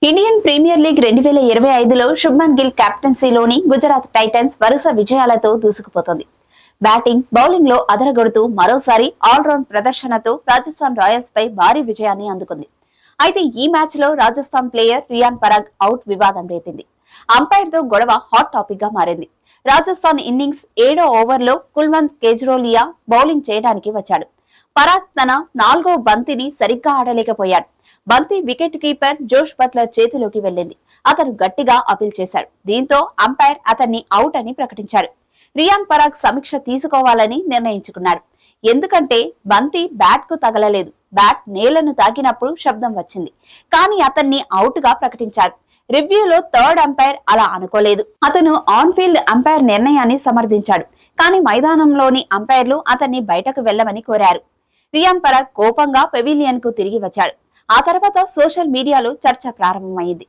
Indian premier league 2025లో శుభ్మన్ గిల్ కెప్టెన్సీలోని Gujarat titans వరుస విజయాలతో దూసుకుపోతోంది. బ్యాటింగ్, బౌలింగ్ లో అదరగొడుతూ మరోసారి ఆల్రౌండ్ ప్రదర్శనతో రాజస్థాన్ రాయల్స్ పై భారీ విజయాన్ని అందుకుంది. అయితే ఈ మ్యాచ్ లో రాజస్థాన్ ప్లేయర్ రియాన్ పరాగ్ అవుట్ వివాదం రేపింది. అంపైర్ తో గొడవ హాట్ టాపిక్ గా మారింది. రాజస్థాన్ ఇన్నింగ్స్ 7వ ఓవర్లో కుల్వంత్ కేజ్రోలియా బౌలింగ్ చేయడానికి వచ్చాడు. పరాగ్ తన 4వ బంతిని సరిగ్గా ఆడలేకపోయాడు. బంతి వికెట్ కీపర్ జోష్ బట్లర్ చేతిలోకి వెళ్లింది. అతను గట్టిగా అపీల్ చేశాడు. దీంతో అంపైర్ అతన్ని అవుట్ అని ప్రకటించాడు. రియాన్ పరాగ్ సమీక్ష తీసుకోవాలని నిర్ణయించుకున్నాడు. ఎందుకంటే బంతి బ్యాట్ కు తగలలేదు. బ్యాట్ నేలను తాకినప్పుడు శబ్దం వచ్చింది. కానీ అతన్ని అవుట్ గా ప్రకటించారు. రివ్యూలో థర్డ్ అంపైర్ అలా అనుకోలేదు. అతను ఆన్ ఫీల్డ్ అంపైర్ నిర్ణయాన్ని సమర్థించాడు. కానీ మైదానంలోని అంపైర్లు అతన్ని బయటకు వెళ్లమని కోరారు. రియాన్ పరాగ్ కోపంగా పెవిలియన్ కు తిరిగి వచ్చాడు. ఆ తర్వాత సోషల్ మీడియాలో చర్చ ప్రారంభమైంది.